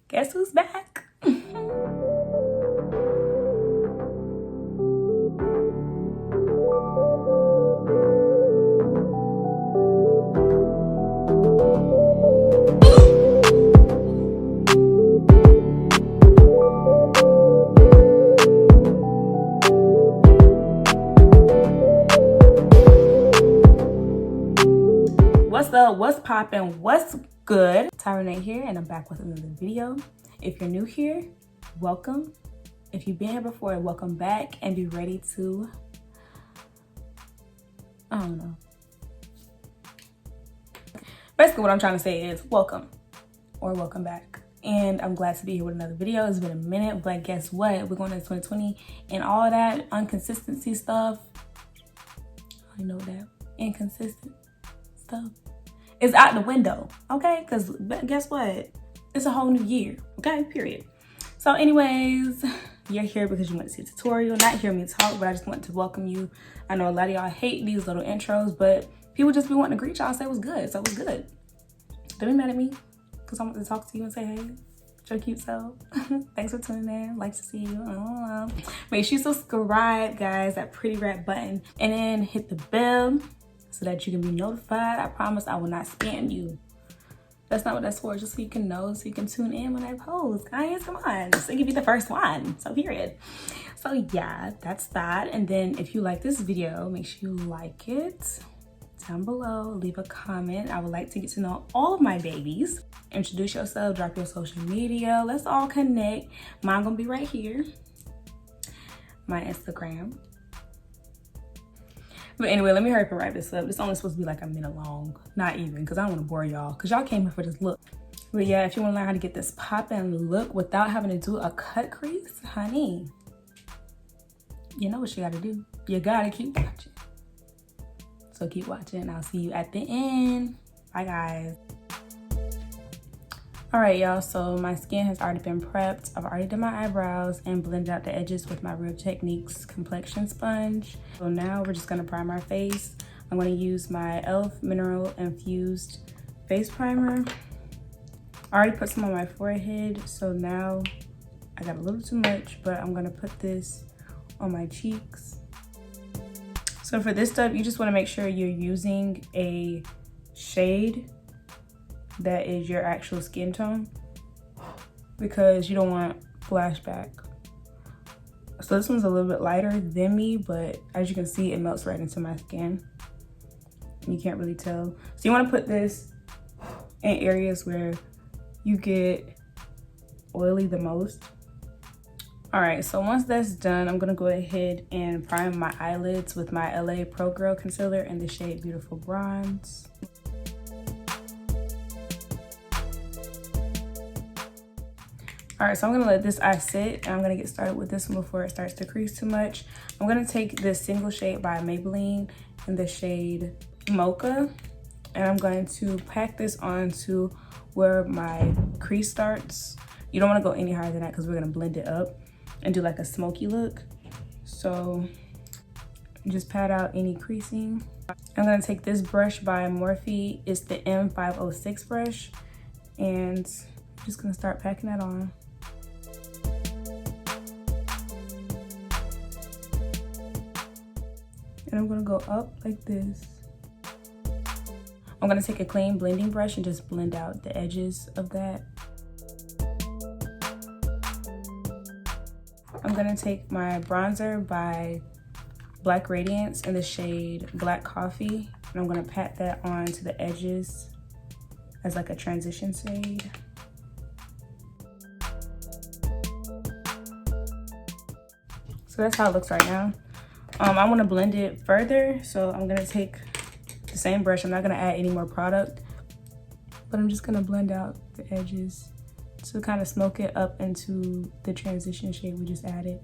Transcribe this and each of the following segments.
Guess who's back? What's up? What's poppin'? What's good? Tyronate here, and I'm back with another video. If you're new here, welcome. If you've been here before, welcome back, and be ready to, I don't know. Basically what I'm trying to say is welcome or welcome back. And I'm glad to be here with another video. It's been a minute, but guess what? We're going into 2020 and all that inconsistency stuff. I know that inconsistent stuff is out the window, okay? Because guess what? It's a whole new year, okay? Period. So anyways, you're here because you want to see a tutorial, not hear me talk, but I just want to welcome you. I know a lot of y'all hate these little intros, but people just be wanting to greet y'all and say it was good, so it was good. Don't be mad at me because I want to talk to you and say, hey, your cute self. Thanks for tuning in. Like to see you. Make sure you subscribe, guys, that pretty red button, and then hit the bell so that you can be notified. I promise I will not spam you. That's not what that's for, just so you can know, so you can tune in when I post. Guys, come on, so you can be the first one, so period. So yeah, that's that. And then if you like this video, make sure you like it down below, leave a comment. I would like to get to know all of my babies. Introduce yourself, drop your social media, let's all connect. Mine gonna be right here, my Instagram. But anyway, let me hurry up and wrap this up. It's only supposed to be like a minute long. Not even, because I don't want to bore y'all. Because y'all came here for this look. But yeah, if you want to learn how to get this pop-in look without having to do a cut crease, honey, you know what you got to do. You got to keep watching. So keep watching, and I'll see you at the end. Bye, guys. All right, y'all, so my skin has already been prepped. I've already done my eyebrows and blended out the edges with my Real Techniques complexion sponge. So now we're just gonna prime our face. I'm gonna use my e.l.f. Mineral Infused Face Primer. I already put some on my forehead, so now I got a little too much, but I'm gonna put this on my cheeks. So for this stuff, you just wanna make sure you're using a shade that is your actual skin tone, because you don't want flashback. So this one's a little bit lighter than me, but as you can see, it melts right into my skin. You can't really tell. So you want to put this in areas where you get oily the most. All right, so once that's done, I'm gonna go ahead and prime my eyelids with my LA Pro Girl Concealer in the shade Beautiful Bronze. All right, so I'm gonna let this eye sit, and I'm gonna get started with this one before it starts to crease too much. I'm gonna take this single shade by Maybelline in the shade Mocha, and I'm going to pack this onto where my crease starts. You don't wanna go any higher than that because we're gonna blend it up and do like a smoky look. So just pat out any creasing. I'm gonna take this brush by Morphe. It's the M506 brush, and I'm just gonna start packing that on. And I'm gonna go up like this. I'm gonna take a clean blending brush and just blend out the edges of that. I'm gonna take my bronzer by Black Radiance in the shade Black Coffee, and I'm gonna pat that on to the edges as like a transition shade. So that's how it looks right now. I want to blend it further, so I'm gonna take the same brush. I'm not gonna add any more product, but I'm just gonna blend out the edges to kind of smoke it up into the transition shade we just added.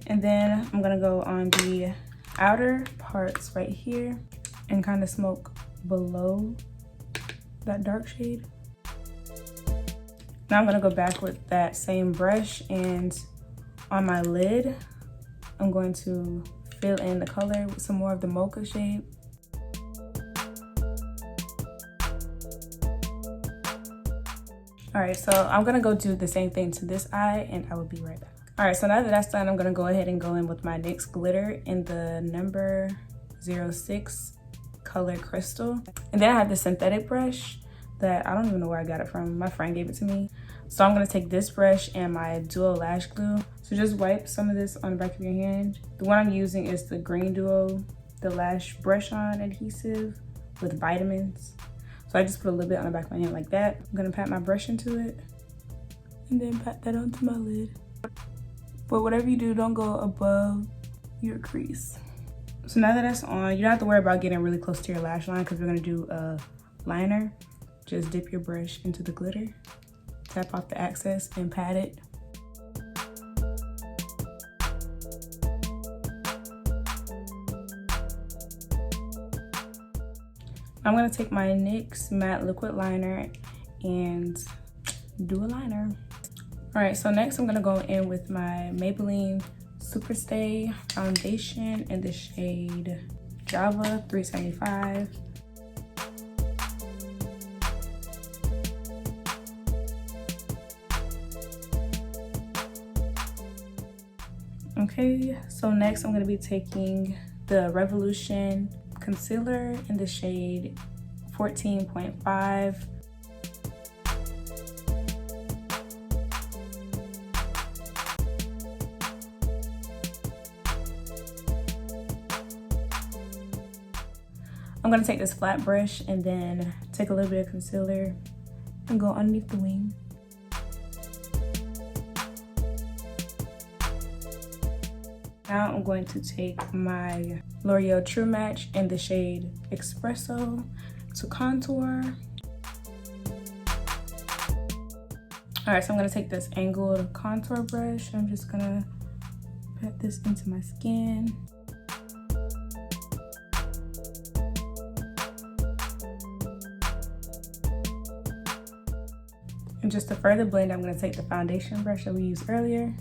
And then I'm gonna go on the outer parts right here and kind of smoke below that dark shade. Now I'm gonna go back with that same brush, and on my lid, I'm going to fill in the color with some more of the Mocha shade. All right, so I'm gonna go do the same thing to this eye and I will be right back. All right, so now that that's done, I'm gonna go ahead and go in with my NYX glitter in the number 06 color Crystal. And then I have this synthetic brush that I don't even know where I got it from. My friend gave it to me. So I'm gonna take this brush and my Duo Lash Glue. So just wipe some of this on the back of your hand. The one I'm using is the Green Duo, the Lash Brush On Adhesive with vitamins. So I just put a little bit on the back of my hand like that. I'm gonna pat my brush into it and then pat that onto my lid. But whatever you do, don't go above your crease. So now that that's on, you don't have to worry about getting really close to your lash line because we're gonna do a liner. Just dip your brush into the glitter, tap off the excess and pat it. I'm gonna take my NYX matte liquid liner and do a liner. All right, so next I'm gonna go in with my Maybelline Superstay foundation in the shade Java 375. Okay, so next I'm gonna be taking the Revolution concealer in the shade 14.5. I'm gonna take this flat brush and then take a little bit of concealer and go underneath the wing. Now I'm going to take my L'Oreal True Match in the shade Espresso to contour. All right, so I'm gonna take this angled contour brush. I'm just gonna pat this into my skin. And just to further blend, I'm gonna take the foundation brush that we used earlier.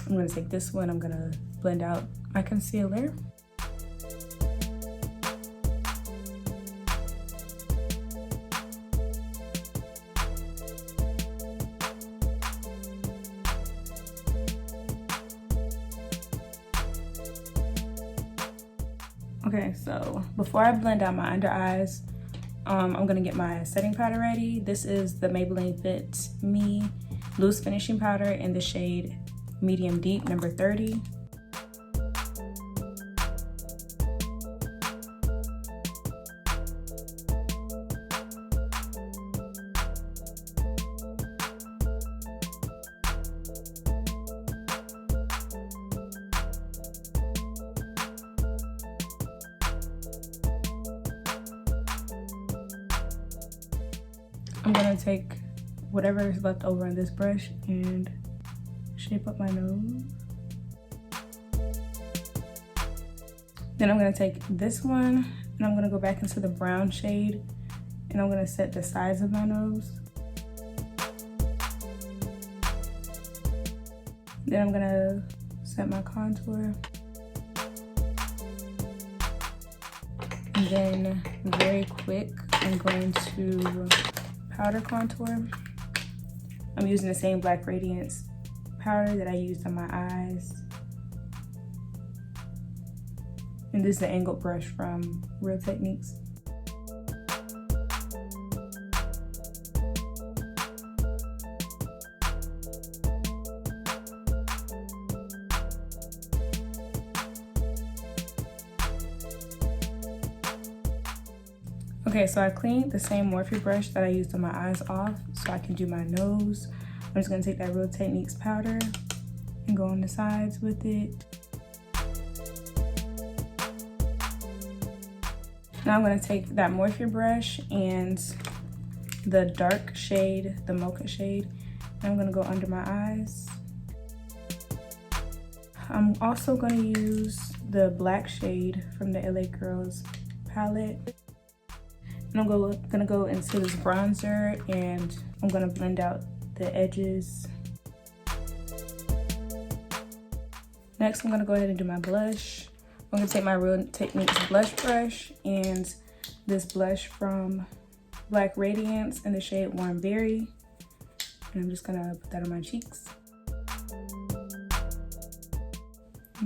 I'm gonna take this one, I'm gonna blend out my concealer. Okay, so before I blend out my under eyes, I'm gonna get my setting powder ready. This is the Maybelline Fit Me Loose Finishing Powder in the shade Medium Deep, number 30. I'm gonna take whatever is left over in this brush and shape up my nose. Then I'm gonna take this one and I'm gonna go back into the brown shade and I'm gonna set the sides of my nose. Then I'm gonna set my contour. And then very quick, I'm going to powder contour. I'm using the same Black Radiance powder that I used on my eyes. And this is the angled brush from Real Techniques. Okay, so I cleaned the same Morphe brush that I used on my eyes off so I can do my nose. I'm just gonna take that Real Techniques powder and go on the sides with it. Now I'm gonna take that Morphe brush and the dark shade, the mocha shade, and I'm gonna go under my eyes. I'm also gonna use the black shade from the LA Girls palette. And I'm gonna go into this bronzer and I'm gonna blend out the edges. Next, I'm gonna go ahead and do my blush. I'm gonna take my Real Techniques blush brush and this blush from Black Radiance in the shade Warm Berry. And I'm just gonna put that on my cheeks.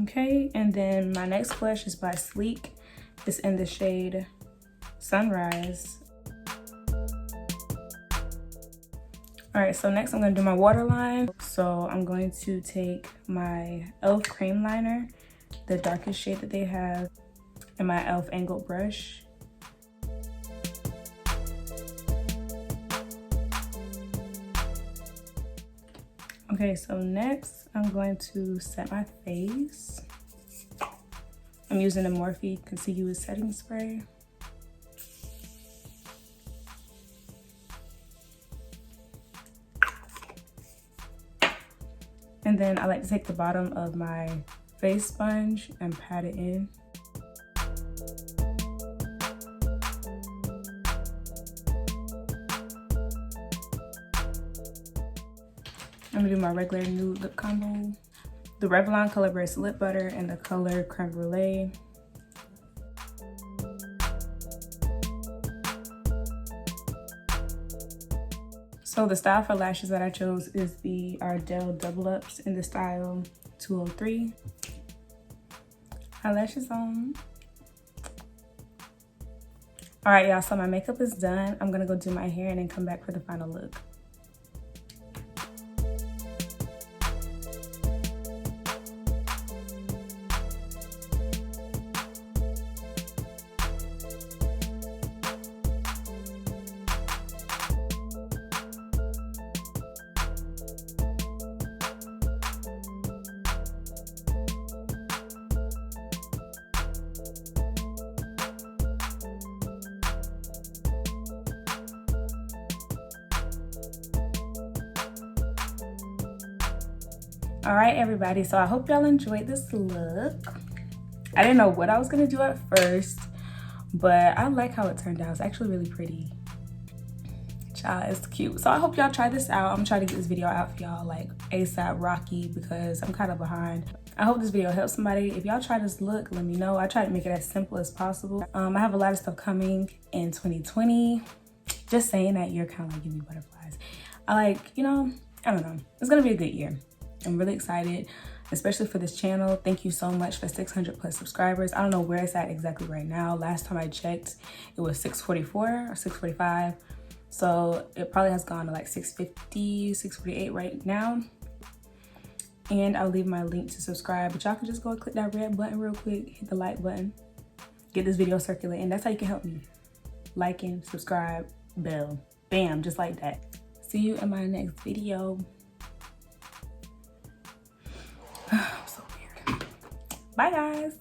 Okay, and then my next blush is by Sleek. It's in the shade Sunrise. All right, so next I'm gonna do my waterline. So I'm going to take my e.l.f. cream liner, the darkest shade that they have, and my e.l.f. angled brush. Okay, so next I'm going to set my face. I'm using the Morphe Contiguous Setting Spray. And then I like to take the bottom of my face sponge and pat it in. I'm gonna do my regular nude lip combo. The Revlon Color Burst Lip Butter and the color Creme Brulee. So the style for lashes that I chose is the Ardell Double Ups in the style 203. Eyelashes on. All right, y'all, so my makeup is done. I'm gonna go do my hair and then come back for the final look. All right, everybody, so I hope y'all enjoyed this look. I didn't know what I was gonna do at first, but I like how it turned out. It's actually really pretty. Child, it's cute. So I hope y'all try this out. I'm trying to get this video out for y'all like ASAP Rocky because I'm kind of behind. I hope this video helps somebody. If y'all try this look, let me know. I try to make it as simple as possible. I have a lot of stuff coming in 2020. Just saying that year kind of like give me butterflies. I don't know. It's gonna be a good year. I'm really excited, especially for this channel. Thank you so much for 600 plus subscribers. I don't know where it's at exactly right now. Last time I checked, it was 644 or 645. So it probably has gone to like 650, 648 right now. And I'll leave my link to subscribe, but y'all can just go and click that red button real quick, hit the like button, get this video circulating. That's how you can help me. Liking, subscribe, bell, bam, just like that. See you in my next video. So weird. Bye guys.